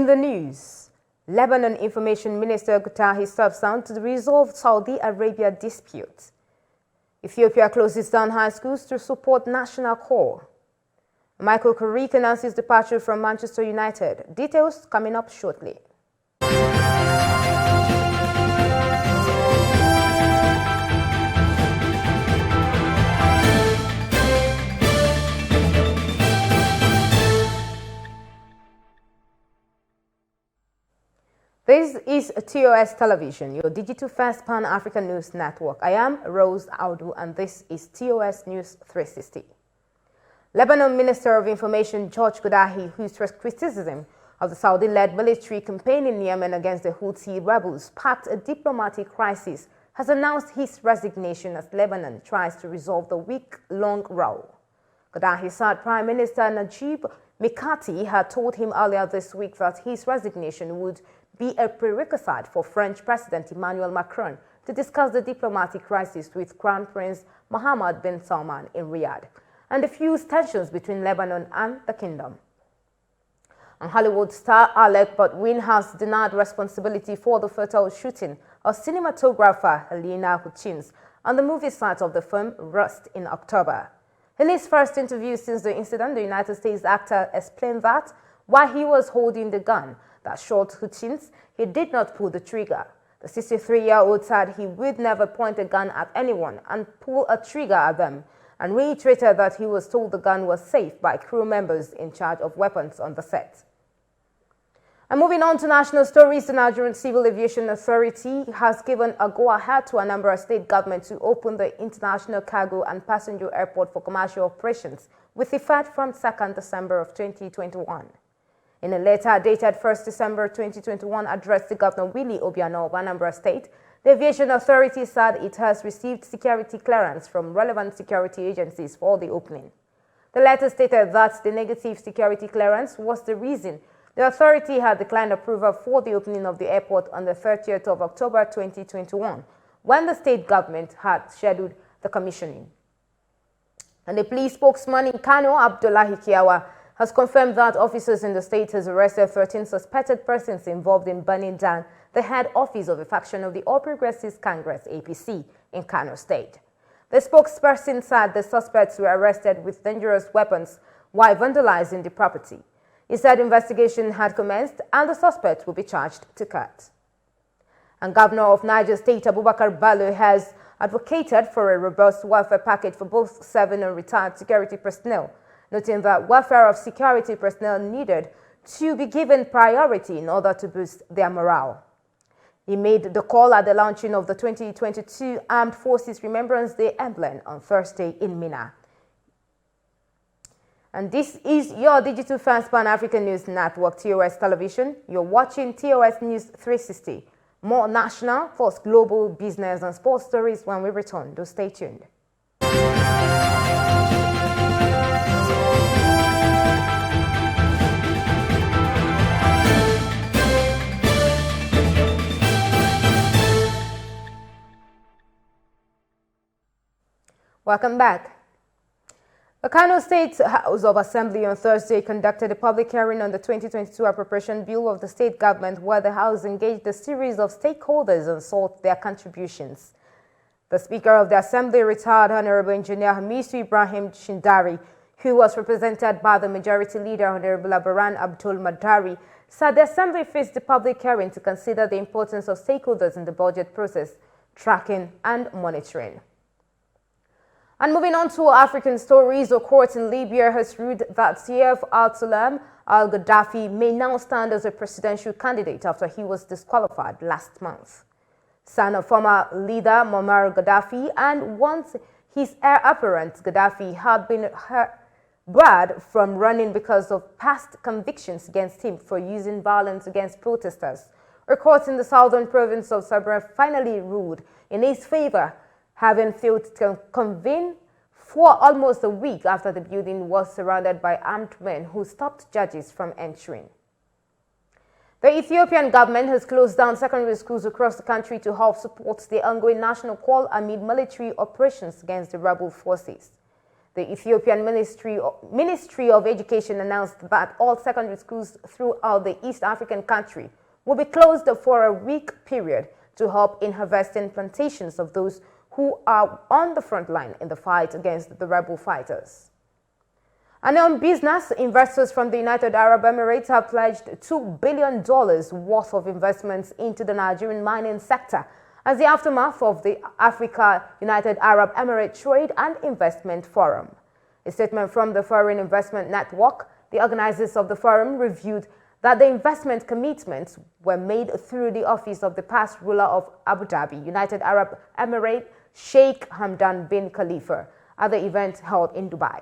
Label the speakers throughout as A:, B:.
A: the news, Lebanon Information Minister Kordahi steps down to resolve Saudi Arabia dispute. Ethiopia closes down high schools to support national core. Michael Carrick announces departure from Manchester United. Details coming up shortly. This is TOS Television, your digital-first Pan-African news network. I am Rose Audu, and this is TOS News 360. Lebanon Minister of Information George Kordahi, who stressed criticism of the Saudi-led military campaign in Yemen against the Houthi rebels, sparked a diplomatic crisis, has announced his resignation as Lebanon tries to resolve the week-long row. Kordahi said Prime Minister Najib Mikati had told him earlier this week that his resignation would be a prerequisite for French President Emmanuel Macron to discuss the diplomatic crisis with Crown Prince Mohammed bin Salman in Riyadh and diffuse tensions between Lebanon and the kingdom. And Hollywood star Alec Baldwin has denied responsibility for the fatal shooting of cinematographer Helena Hutchins on the movie set of the film Rust in October. In his first interview since the incident, the United States actor explained that while he was holding the gun that shot Hutchins, he did not pull the trigger. The 63-year-old said he would never point a gun at anyone and pull a trigger at them, and reiterated that he was told the gun was safe by crew members in charge of weapons on the set. And moving on to national stories, the Nigerian Civil Aviation Authority has given a go-ahead to Anambra State government to open the International Cargo and Passenger Airport for commercial operations with effect from 2nd December of 2021. In a letter dated 1st December 2021 addressed to Governor Willie Obiano of Anambra State, the Aviation Authority said it has received security clearance from relevant security agencies for the opening. The letter stated that the negative security clearance was the reason the authority had declined approval for the opening of the airport on the 30th of October 2021, when the state government had scheduled the commissioning. And the police spokesman in Kano, Abdullahi Kiawa, has confirmed that officers in the state has arrested 13 suspected persons involved in burning down the head office of a faction of the All Progressives Congress, APC, in Kano State. The spokesperson said the suspects were arrested with dangerous weapons while vandalizing the property. He said investigation had commenced and the suspects will be charged to court. And Governor of Niger State, Abubakar Bello, has advocated for a robust welfare package for both serving and retired security personnel, noting that welfare of security personnel needed to be given priority in order to boost their morale. He made the call at the launching of the 2022 Armed Forces Remembrance Day emblem on Thursday in Minna. And this is your digital first Pan-African News Network, TOS Television. You're watching TOS News 360. More national, plus global, business and sports stories when we return. Do stay tuned. Welcome back. The Kano State House of Assembly on Thursday conducted a public hearing on the 2022 Appropriation Bill of the state government, where the House engaged a series of stakeholders and sought their contributions. The Speaker of the Assembly, retired Honorable Engineer Hamisu Ibrahim Shindari, who was represented by the Majority Leader, Honorable Abaran Abdul Madari, said the Assembly faced the public hearing to consider the importance of stakeholders in the budget process, tracking and monitoring. And moving on to African stories, a court in Libya has ruled that Saif al-Islam al-Gaddafi may now stand as a presidential candidate after he was disqualified last month. Son of former leader Muammar Gaddafi and once his heir apparent, Gaddafi had been barred from running because of past convictions against him for using violence against protesters. A court in the southern province of Sabra finally ruled in his favor, having failed to convene for almost a week after the building was surrounded by armed men who stopped judges from entering. The Ethiopian government has closed down secondary schools across the country to help support the ongoing national call amid military operations against the rebel forces. The Ethiopian Ministry of Education announced that all secondary schools throughout the East African country will be closed for a week period to help in harvesting plantations of those who are on the front line in the fight against the rebel fighters. And on business, investors from the United Arab Emirates have pledged $2 billion worth of investments into the Nigerian mining sector as the aftermath of the Africa United Arab Emirates Trade and Investment Forum. A statement from the Foreign Investment Network, the organizers of the forum reviewed that the investment commitments were made through the office of the past ruler of Abu Dhabi, United Arab Emirates, Sheikh Hamdan bin Khalifa, at the event held in Dubai.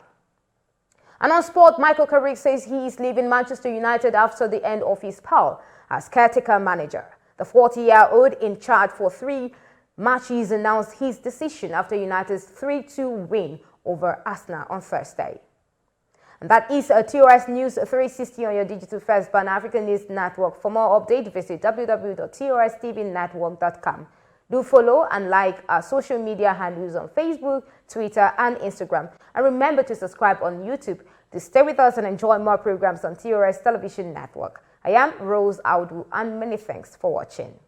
A: And on sport, Michael Carrick says he is leaving Manchester United after the end of his spell as caretaker manager. The 40-year-old, in charge for 3 matches, announced his decision after United's 3-2 win over Arsenal on Thursday. And that is a TOS News 360 on your digital first Pan-African News Network. For more updates, visit www.TOSTVNetwork.com. Do follow and like our social media handles on Facebook, Twitter, and Instagram. And remember to subscribe on YouTube to stay with us and enjoy more programs on TOS Television Network. I am Rose Audu, and many thanks for watching.